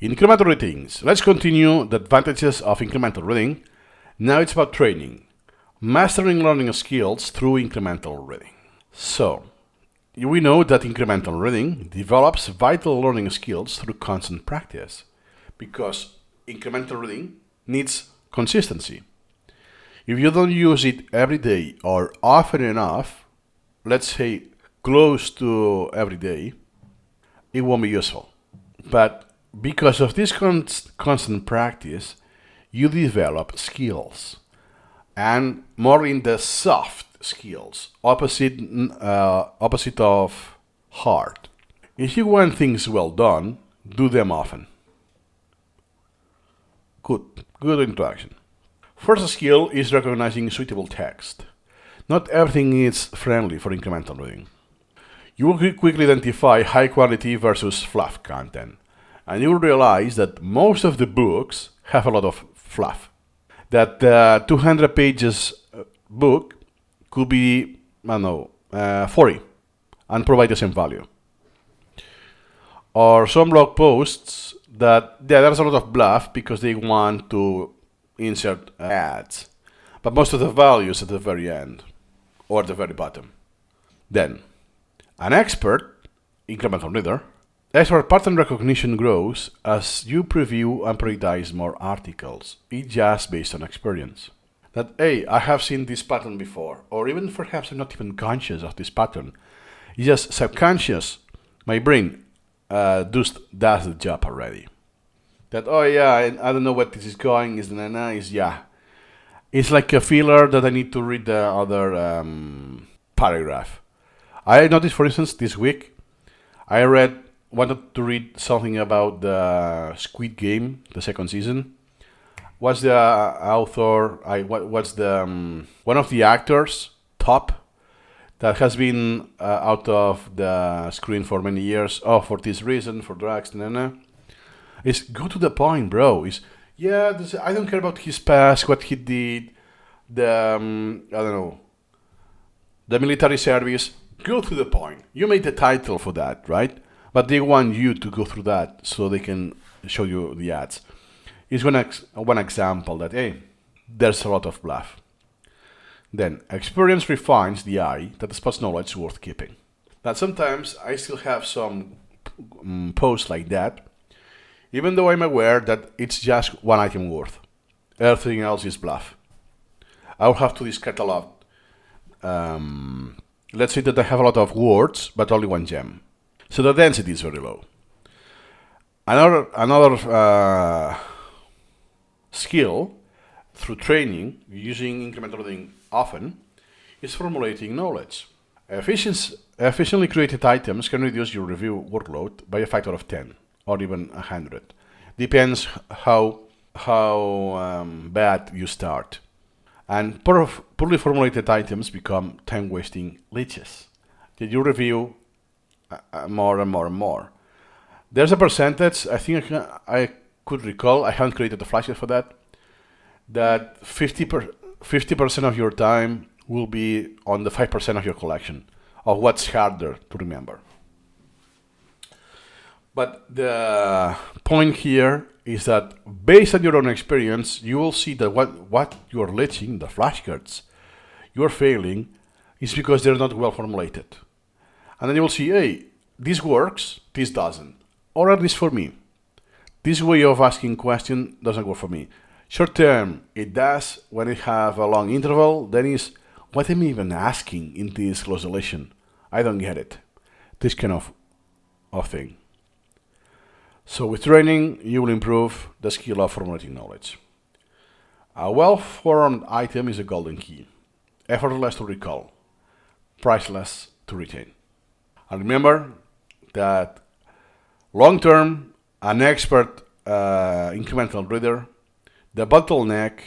Incremental readings. Let's continue the advantages of incremental reading. Now it's about training. Mastering learning skills through incremental reading. So, we know that incremental reading develops vital learning skills through constant practice because incremental reading needs consistency. If you don't use it every day or often enough, let's say close to every day, it won't be useful. But because of this constant practice, you develop skills, and more in the soft skills, opposite of hard. If you want things well done, do them often. Good introduction. First skill is recognizing suitable text. Not everything is friendly for incremental reading. You will quickly identify high quality versus fluff content, and you will realize that most of the books have a lot of fluff. That 200 pages book could be, 40 and provide the same value. Or some blog posts that there's a lot of bluff because they want to insert ads, but most of the value is at the very end or at the very bottom. Then, an expert, incremental reader, expert pattern recognition grows as you preview and prioritize more articles. It's just based on experience. That, hey, I have seen this pattern before, or even perhaps I'm not even conscious of this pattern. It's just subconscious. My brain does the job already. That, oh yeah, I don't know what this is going, it's like a filler that I need to read the other paragraph. I noticed, for instance, this week, I wanted to read something about the Squid Game, the second season. What's the author? What's the one of the actors, top, that has been out of the screen for many years? Oh, for this reason, for drugs, It's go to the point, bro. I don't care about his past, what he did, the military service. Go to the point. You made the title for that, right? But they want you to go through that so they can show you the ads. It's one example that, hey, there's a lot of bluff. Then, experience refines the eye that spots knowledge worth keeping. Now, sometimes I still have some posts like that, even though I'm aware that it's just one item worth. Everything else is bluff. I'll have to discard a lot. Let's say that I have a lot of words, but only one gem. So the density is very low. Another skill through training, using incremental reading often, is formulating knowledge. Efficiently created items can reduce your review workload by a factor of 10 or even 100. Depends how bad you start. And poorly formulated items become time-wasting leeches that you review more and more and more. There's a percentage, I think I could recall, I haven't created the flashlight for that 50% of your time will be on the 5% of your collection, of what's harder to remember. But the point here is that based on your own experience, you will see that what you're leeching, the flashcards, you're failing, is because they're not well formulated. And then you will see, hey, this works, this doesn't. Or at least for me. This way of asking question doesn't work for me. Short term, it does. When it have a long interval, then is, what am I even asking in this close relation? I don't get it. This kind of thing. So with training, you will improve the skill of formulating knowledge. A well-formed item is a golden key. Effortless to recall, priceless to retain. And remember that long-term, an expert incremental reader, the bottleneck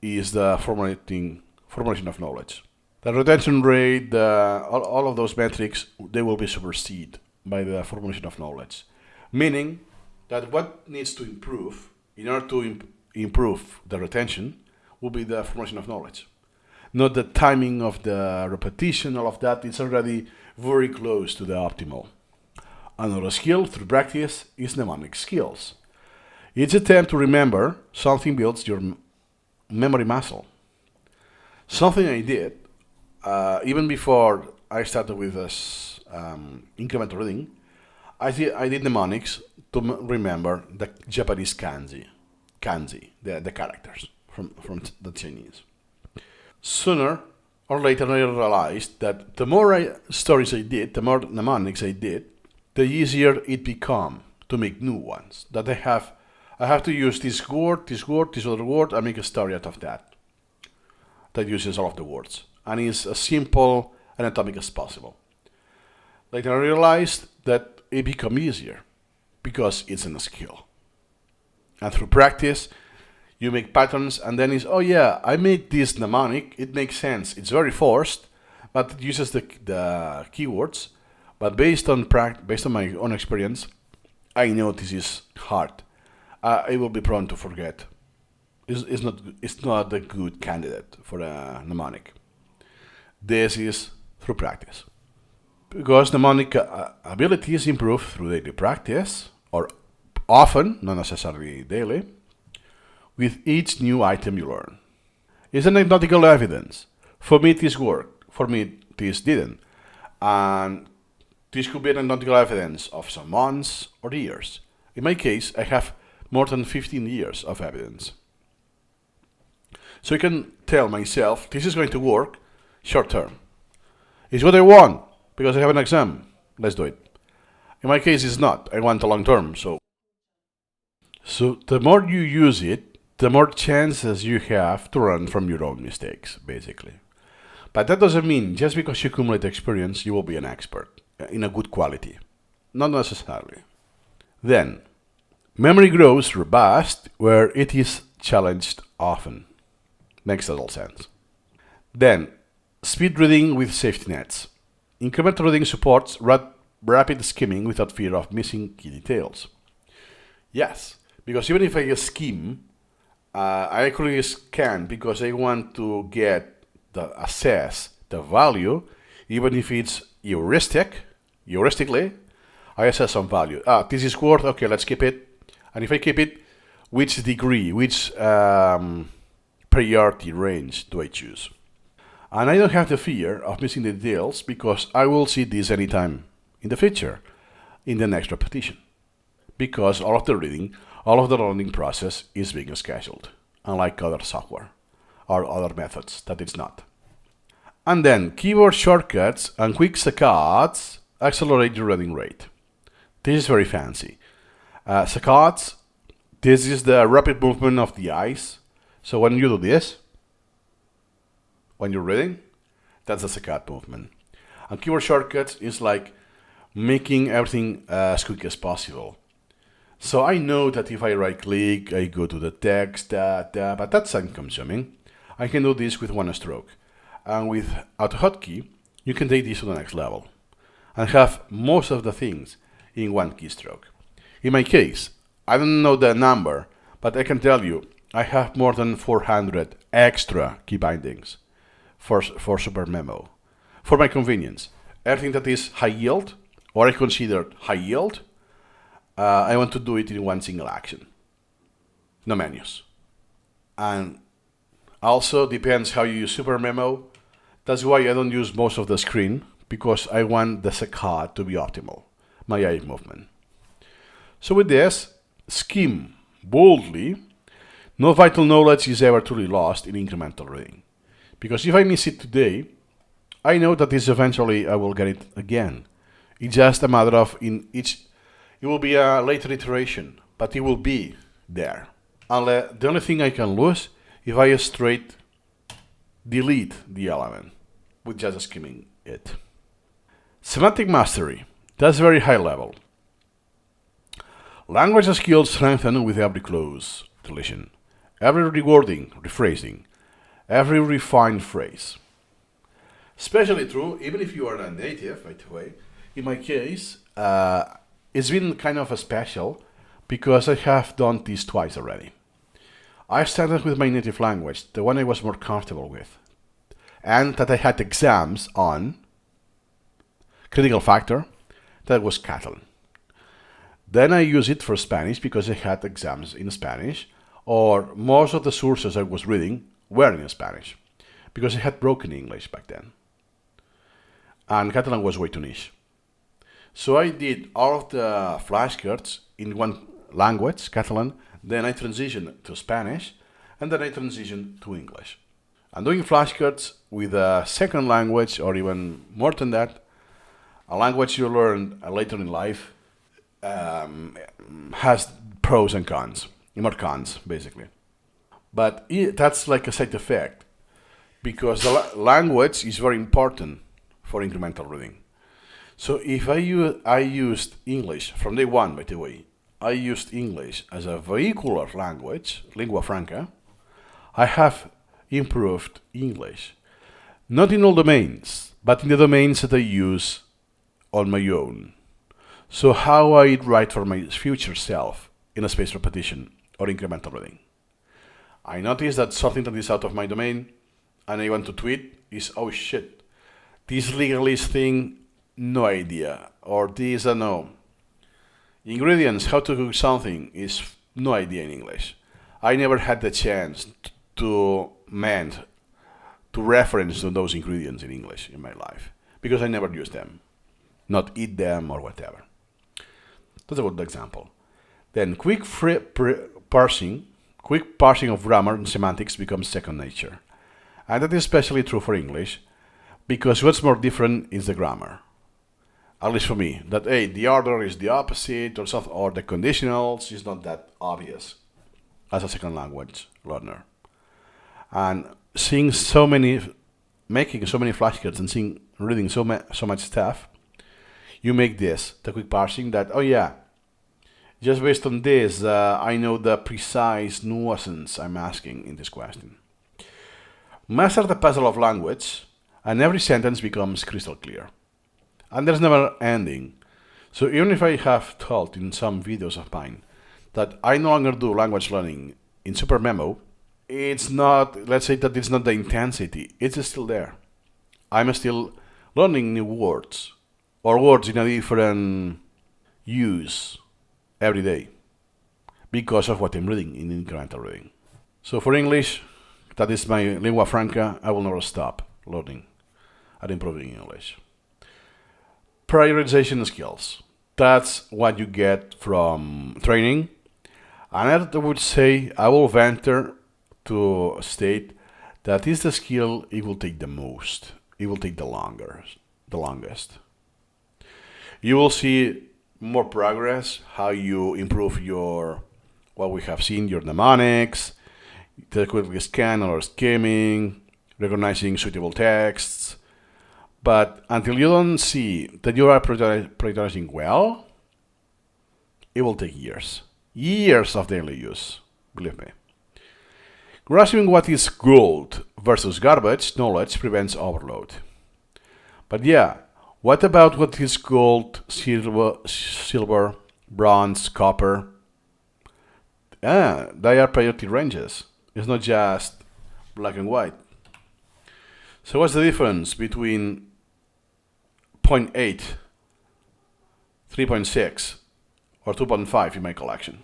is the formulation of knowledge. The retention rate, all of those metrics, they will be superseded by the formulation of knowledge. Meaning that what needs to improve in order to improve the retention will be the formation of knowledge. Not the timing of the repetition, all of that, it's already very close to the optimal. Another skill through practice is mnemonic skills. Each attempt to remember something builds your memory muscle. Something I did, even before I started with this incremental reading, I did mnemonics to remember the Japanese kanji, the characters from the Chinese. Sooner or later, I realized that the more stories I did, the more mnemonics I did, the easier it become to make new ones. That I have to use this word, this other word, and make a story out of that. That uses all of the words and is as simple and atomic as possible. Later, I realized that it become easier because it's a skill. And through practice, you make patterns, and then it's, oh yeah, I made this mnemonic. It makes sense. It's very forced, but it uses the keywords. But based on my own experience, I know this is hard. I will be prone to forget. It's not a good candidate for a mnemonic. This is through practice. Because mnemonic abilities improve through daily practice, or often, not necessarily daily, with each new item you learn. It's anecdotal evidence. For me, this worked. For me, this didn't. And this could be anecdotal evidence of some months or years. In my case, I have more than 15 years of evidence. So I can tell myself this is going to work short term. It's what I want because I have an exam. Let's do it. In my case, it's not. I want a long term. So the more you use it, the more chances you have to learn from your own mistakes, basically. But that doesn't mean just because you accumulate experience, you will be an expert in a good quality. Not necessarily. Then, memory grows robust where it is challenged often. Makes total sense. Then, speed reading with safety nets. Incremental reading supports rapid skimming without fear of missing key details. Yes, because even if I skim, I actually scan because I want to assess the value, even if it's heuristically, I assess some value. This is worth, okay, let's keep it. And if I keep it, which degree, which priority range do I choose? And I don't have the fear of missing the details because I will see this anytime in the future, in the next repetition. Because all of the learning process is being scheduled, unlike other software or other methods that it's not. And then keyboard shortcuts and quick saccades accelerate your reading rate. This is very fancy. Saccades, this is the rapid movement of the eyes. So when you do this, when you're reading, that's a saccade movement. And keyboard shortcuts is like making everything as quick as possible. So I know that if I right click, I go to the text, but that's time consuming. I can do this with one stroke. And with auto hotkey, you can take this to the next level and have most of the things in one keystroke. In my case, I don't know the number, but I can tell you I have more than 400 extra key bindings for Supermemo. For my convenience, everything that is high yield, or I consider high yield, I want to do it in one single action. No menus. And also depends how you use Supermemo. That's why I don't use most of the screen, because I want the saccade to be optimal, my eye movement. So with this, skim boldly. No vital knowledge is ever truly lost in incremental reading. Because if I miss it today, I know that this eventually I will get it again. It's just a matter of it will be a later iteration, but it will be there. The only thing I can lose if I straight delete the element with just skimming it. Semantic mastery. That's very high level. Language skills strengthen with every close deletion, every rewording, rephrasing, every refined phrase. Especially true, even if you are a native, by the way. In my case, it's been kind of a special because I have done this twice already. I started with my native language, the one I was more comfortable with, and that I had exams on. Critical factor, that was Catalan. Then I use it for Spanish because I had exams in Spanish, or most of the sources I was reading were in Spanish because I had broken English back then, and Catalan was way too niche. So I did all of the flashcards in one language, Catalan, then I transitioned to Spanish, and then I transitioned to English. And doing flashcards with a second language, or even more than that, a language you learn later in life, um, has pros and cons, more cons, basically. But that's like a side effect, because the language is very important for incremental reading. So if I used English from day one, by the way, I used English as a vehicular language, lingua franca. I have improved English, not in all domains, but in the domains that I use on my own. So how I write for my future self in a spaced repetition or incremental reading. I notice that something that is out of my domain and I want to tweet is, oh shit, this legalist thing, no idea. Or this, no. Ingredients, how to cook something is no idea in English. I never had the chance to mend, to reference to those ingredients in English in my life because I never use them, not eat them or whatever. That's a good example. Then quick parsing of grammar and semantics becomes second nature. And that is especially true for English because what's more different is the grammar. At least for me, that hey, the order is the opposite or something, or the conditionals is not that obvious as a second language learner. And seeing so many, making so many flashcards and reading so much stuff, you make this, the quick parsing that, oh yeah, just based on this, I know the precise nuisance I'm asking in this question. Master the puzzle of language, and every sentence becomes crystal clear. And there's never ending. So even if I have told in some videos of mine that I no longer do language learning in Supermemo, it's not, let's say that it's not the intensity, it's still there. I'm still learning new words, or words in a different use every day, because of what I'm reading in incremental reading. So for English, that is my lingua franca, I will never stop learning and improving English. Prioritization skills. That's what you get from training. And I would say, I will venture to state that is the skill it will take the most. It will take the longest. You will see more progress, how you improve your, what we have seen, your mnemonics, the quick scan or skimming, recognizing suitable texts. But until you don't see that you are prioritizing well, it will take years. Years of daily use, believe me. Grasping what is gold versus garbage knowledge prevents overload. But yeah, what about what is gold, silver, bronze, copper? They are priority ranges. It's not just black and white. So what's the difference between 0.8, 3.6, or 2.5 in my collection?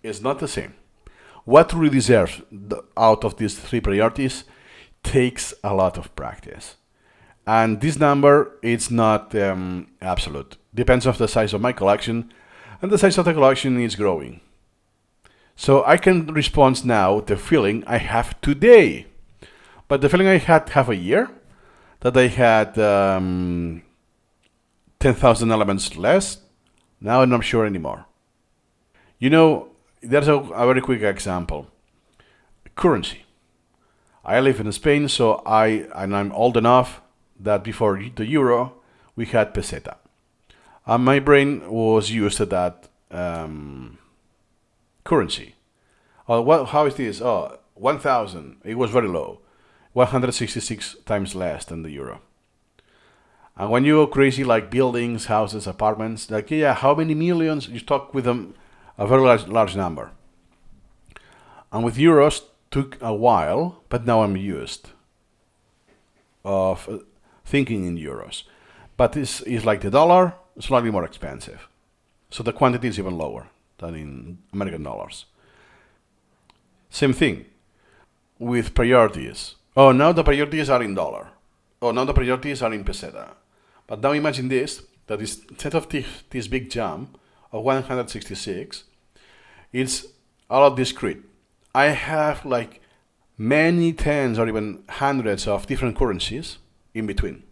It's not the same. What truly deserves out of these three priorities takes a lot of practice. And this number is not absolute. Depends on the size of my collection, and the size of the collection is growing. So I can respond now the feeling I have today. But the feeling I had half a year, that I had 10,000 elements less, now I'm not sure anymore. You know, there's a very quick example. Currency. I live in Spain, so I'm old enough that before the euro, we had peseta. And my brain was used to that currency. How is this? 1,000. It was very low. 166 times less than the euro. And when you go crazy like buildings, houses, apartments, like, yeah, how many millions? You talk with them, a very large number. And with euros, took a while, but now I'm used of thinking in euros. But this is like the dollar, slightly more expensive. So the quantity is even lower than in American dollars. Same thing with priorities. Oh, now the priorities are in dollar. Oh, now the priorities are in peseta. But now imagine this, that instead of this big jump of 166, it's a lot discrete. I have like many tens or even hundreds of different currencies in between.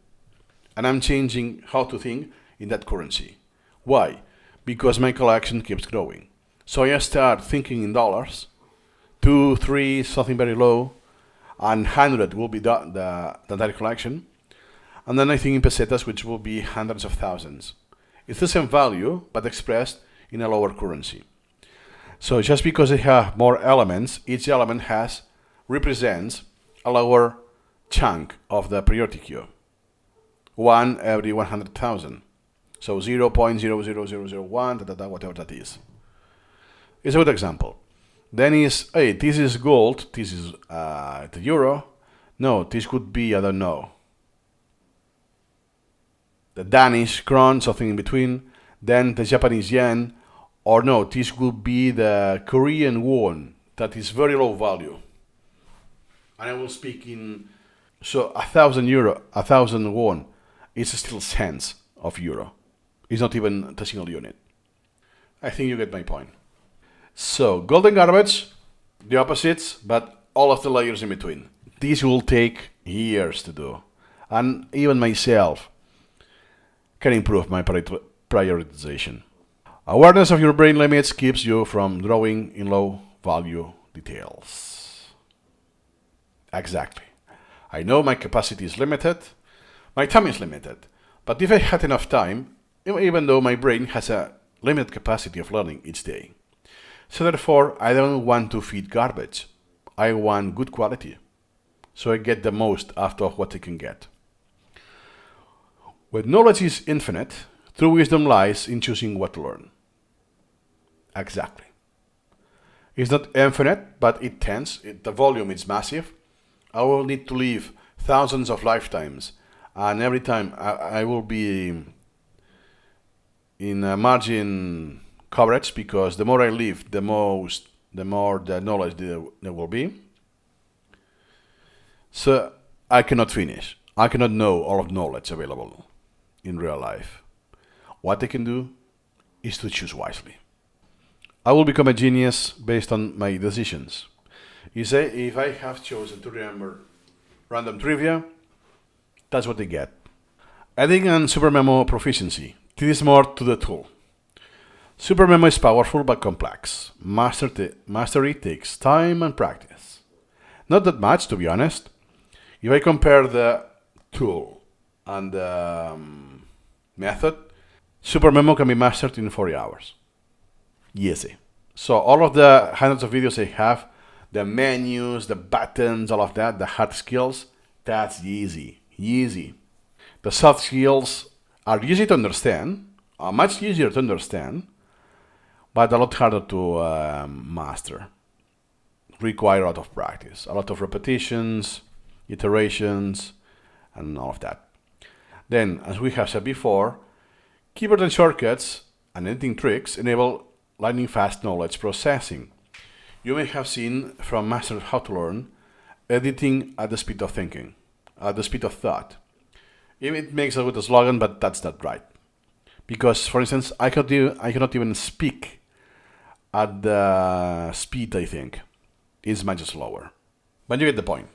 And I'm changing how to think in that currency. Why? Because my collection keeps growing. So I start thinking in dollars, 2, 3, something very low, and 100 will be the entire collection. And then I think in pesetas, which will be hundreds of thousands. It's the same value, but expressed in a lower currency. So just because they have more elements, each element represents a lower chunk of the priority queue. 1 every 100,000. So 0.00001, whatever that is. It's a good example. Then hey, this is gold, this is the euro. No, this could be, I don't know, the Danish krone, something in between. Then the Japanese yen. Or no, this could be the Korean won, that is very low value. And I will speak in, so 1,000 euro, 1,000 won, is still cents of euro. It's not even the single unit. I think you get my point. So, golden garbage, the opposites, but all of the layers in between. This will take years to do. And even myself can improve my prioritization. Awareness of your brain limits keeps you from drawing in low value details. Exactly. I know my capacity is limited, my time is limited, but if I had enough time, even though my brain has a limited capacity of learning each day. So therefore, I don't want to feed garbage. I want good quality. So I get the most out of what I can get. When knowledge is infinite, true wisdom lies in choosing what to learn. Exactly. It's not infinite, but it tends. The volume is massive. I will need to live thousands of lifetimes, and every time I will be in a margin coverage, because the more I live, the more the knowledge there will be. So I cannot finish. I cannot know all of knowledge available in real life. What I can do is to choose wisely. I will become a genius based on my decisions. You say, if I have chosen to remember random trivia, that's what I get. Adding on Supermemo proficiency. This is more to the tool. Supermemo is powerful but complex. Mastery takes time and practice. Not that much, to be honest. If I compare the tool and the method, Supermemo can be mastered in 40 hours. Easy. So all of the hundreds of videos I have, the menus, the buttons, all of that, the hard skills, that's easy. Easy. The soft skills are easy to understand, are much easier to understand, but a lot harder to master. Require a lot of practice, a lot of repetitions, iterations, and all of that. Then, as we have said before, keyboard and shortcuts and editing tricks enable lightning fast knowledge processing. You may have seen from Master How to Learn, editing at the speed of thinking, at the speed of thought. It makes a good slogan, but that's not right. Because, for instance, I cannot even speak at the speed I think. It's much slower. But you get the point.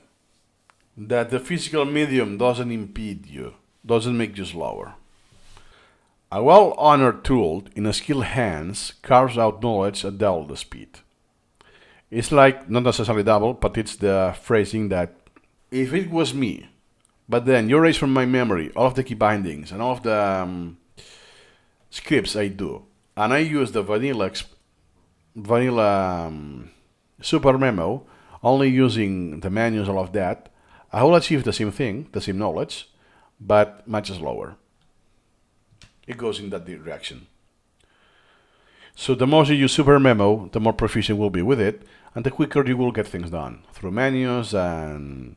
That the physical medium doesn't impede you, doesn't make you slower. A well-honored tool in a skilled hands carves out knowledge at double the speed. It's like, not necessarily double, but it's the phrasing that if it was me, but then you erase from my memory all of the key bindings and all of the scripts I do, and I use the vanilla Supermemo, only using the menus, all of that, I will achieve the same thing, the same knowledge, but much slower. It goes in that direction. So the more you use Supermemo, the more proficient you will be with it, and the quicker you will get things done through menus and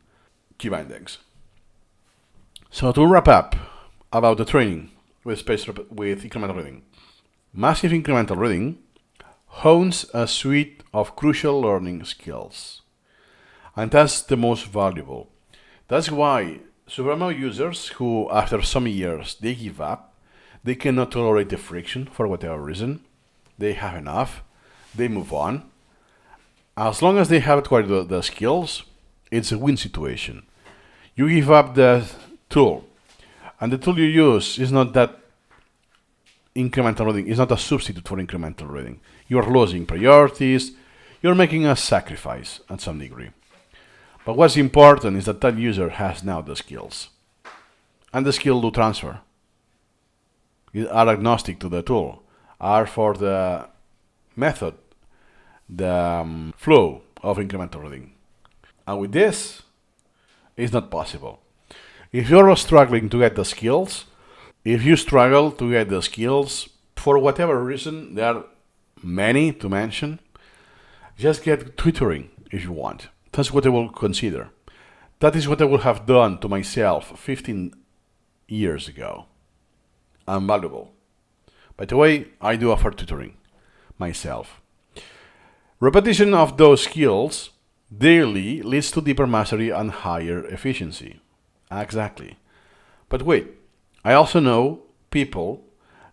key bindings. So to wrap up about the training with incremental reading. Massive incremental reading hones a suite of crucial learning skills, and that's the most valuable. That's why Supermemo users who, after some years, they give up, they cannot tolerate the friction for whatever reason, they have enough, they move on. As long as they have acquired the skills, it's a win situation. You give up the tool, and the tool you use is not that incremental reading, is not a substitute for incremental reading. You're losing priorities, you're making a sacrifice at some degree. But what's important is that that user has now the skills. And the skill do transfer. Are agnostic to the tool, are for the method, the flow of incremental reading. And with this, it's not possible. If you're struggling to get the skills, if you struggle to get the skills, for whatever reason, there are many to mention, just get tutoring if you want. That's what I will consider. That is what I would have done to myself 15 years ago. I'm valuable. By the way, I do offer tutoring myself. Repetition of those skills daily leads to deeper mastery and higher efficiency. Exactly. But wait, I also know people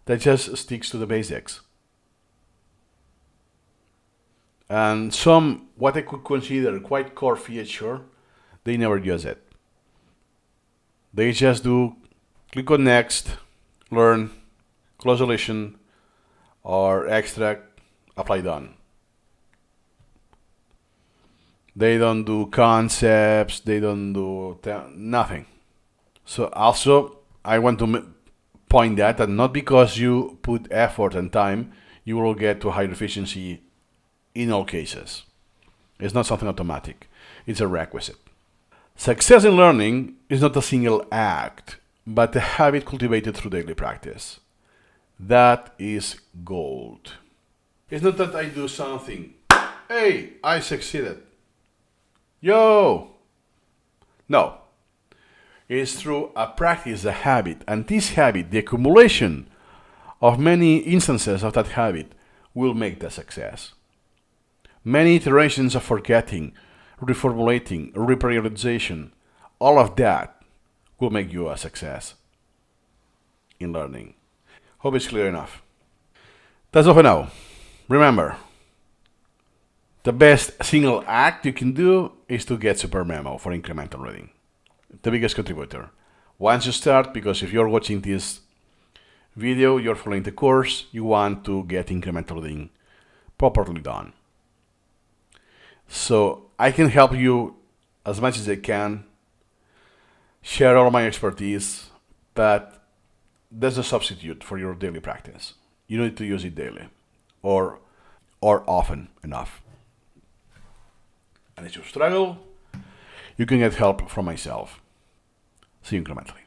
that just sticks to the basics. And some, what I could consider quite core feature, they never use it. They just do click on next, learn, close deletion, or extract, apply done. They don't do concepts, they don't do nothing. So also, I want to point that not because you put effort and time, you will get to higher efficiency in all cases. It's not something automatic. It's a requisite. Success in learning is not a single act, but a habit cultivated through daily practice. That is gold. It's not that I do something. Hey, I succeeded. Yo! No. It's through a practice, a habit, and this habit, the accumulation of many instances of that habit, will make the success. Many iterations of forgetting, reformulating, reprioritization, all of that will make you a success in learning. Hope it's clear enough. That's all for now. Remember, the best single act you can do is to get Supermemo for incremental reading. The biggest contributor. Once you start, because if you're watching this video, you're following the course, you want to get incremental reading properly done. So I can help you as much as I can, share all my expertise, but there's a substitute for your daily practice. You need to use it daily or often enough. And if you struggle, you can get help from myself. See you incrementally.